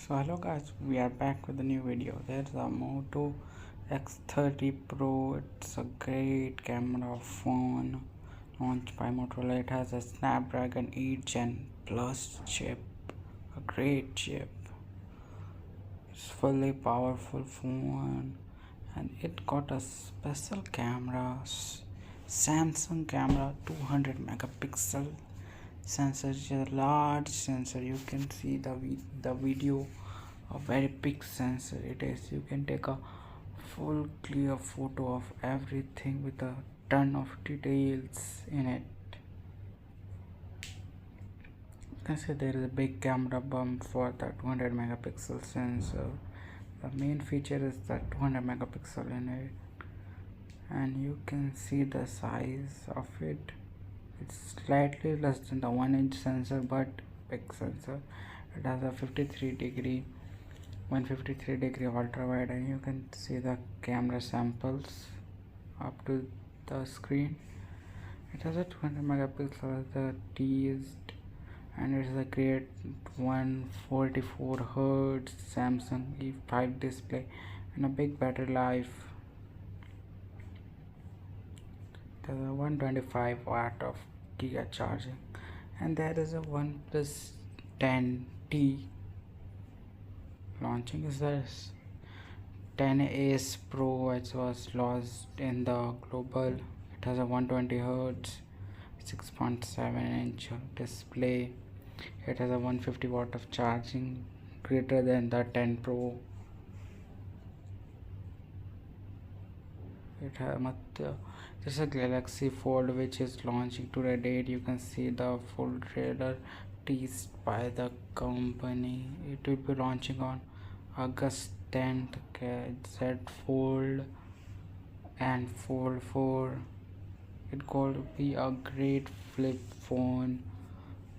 So hello guys, we are back with a new video. There's a Moto X30 Pro. It's a great camera phone launched by Motorola. It has a Snapdragon 8 Gen Plus chip, a great chip. It's fully powerful phone and it got a special camera, Samsung camera, 200 megapixel sensor. It's a large sensor. You can see the video, a very big sensor it is. You can take a full clear photo of everything with a ton of details in it. You can see there is a big camera bump for the 200 megapixel sensor. The main feature is the 200 megapixel in it, and you can see the size of it. It's slightly less than the 1-inch sensor, but big sensor. It has a 153 degree ultra wide, and you can see the camera samples up to the screen. It has a 200 megapixel as the teased, and it is a great 144 Hz Samsung E5 display and a big battery life. It has a 125 watt of giga charging, and there is a OnePlus 10T launching. Is this 10S Pro, which was launched in the global. It has a 120 Hz 6.7-inch display. It has a 150 watt of charging, greater than the 10 Pro. It has this is a Galaxy Fold which is launching today date. You can see the full trailer teased by the company. It will be launching on August 10th. Z Fold and Fold 4. It could be a great flip phone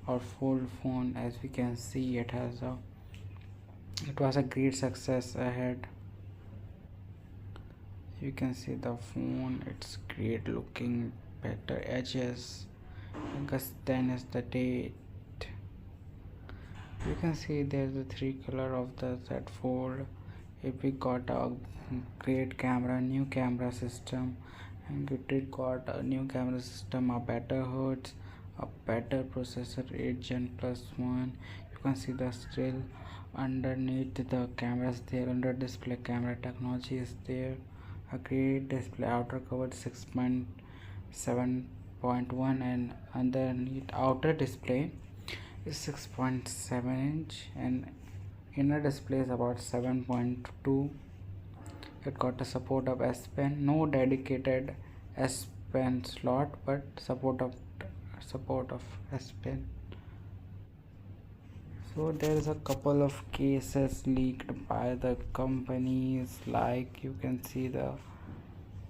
or fold phone. As we can see, it was a great success ahead. You can see the phone, it's great looking, better edges. August 10 is the date. You can see there's the three color of the Z Fold. If we got a great camera, new camera system, and it did got a new camera system, a better hertz, a better processor, 8 Gen plus 1. You can see the still underneath the cameras there, under display camera technology is there. A great display, outer cover 6.7.1, and underneath outer display is 6.7 inch, and inner display is about 7.2. It got a support of S Pen, no dedicated S Pen slot, but support of S Pen. So there is a couple of cases leaked by the companies, like you can see the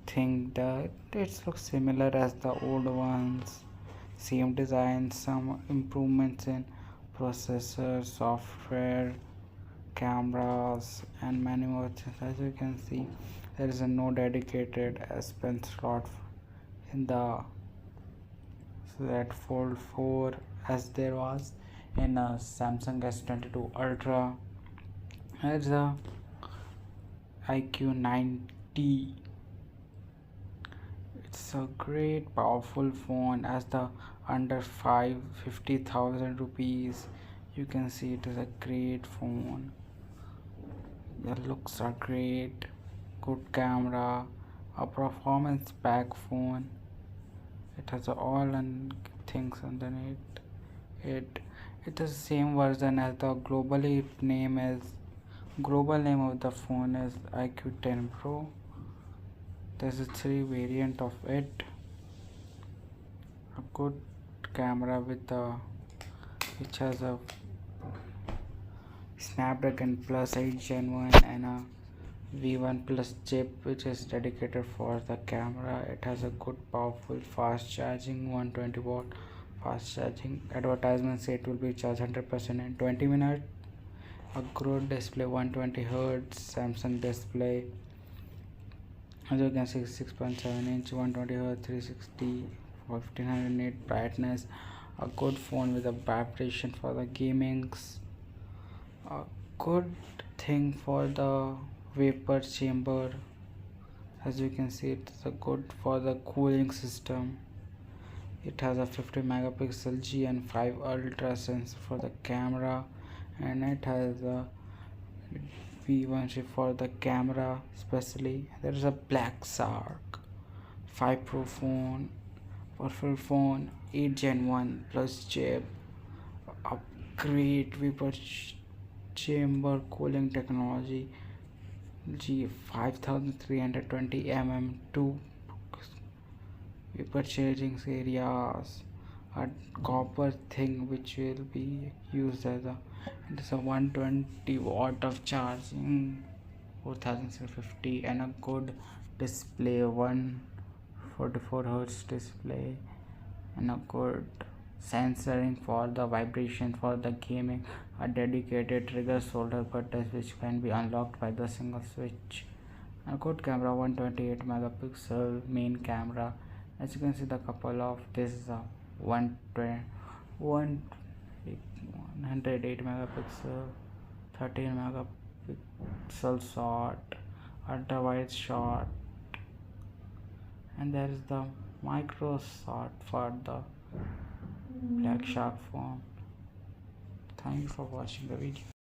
thing that it looks similar as the old ones, same design, some improvements in processor, software, cameras, and many more things. As you can see, there is a no dedicated S Pen slot in the Z Fold 4 as there was in a Samsung S22 Ultra. There's a IQOO 90. It's a great powerful phone as the under 50,000 rupees. You can see it is a great phone. The looks are great, good camera, a performance pack phone. It has all things underneath it. It is the same version as the global name of the phone is IQOO 10 Pro. There's a 3 variant of it. A good camera which has a Snapdragon Plus 8 Gen 1 and a V1 Plus chip which is dedicated for the camera. It has a good powerful fast charging, 120 watt fast charging. Advertisement say it will be charged 100% in 20 minutes. A good display, 120 Hz Samsung display. As you can see, 6.7 inch, 120 Hz, 360, 1500 nit brightness. A good phone with a vibration for the gamings. A good thing for the vapor chamber. As you can see, it's a good for the cooling system. It has a 50 megapixel GN5 ultra sensor for the camera, and it has a V1 chip for the camera especially. There is a Black Shark 5 Pro phone, powerful phone, 8 Gen 1 plus chip, upgrade vapor chamber cooling technology, G 5320 mm, 2 vapor charging areas, a copper thing which will be used as a, it is a 120 watt of charging, 4650, and a good display, 144 hertz display, and a good sensoring for the vibration for the gaming, a dedicated trigger shoulder button which can be unlocked by the single switch, a good camera, 128 megapixel main camera. As you can see, the couple of this is a 108 megapixel, 13 megapixel shot, ultra wide shot, and there is the micro shot for the Black Shark phone. Thank you for watching the video.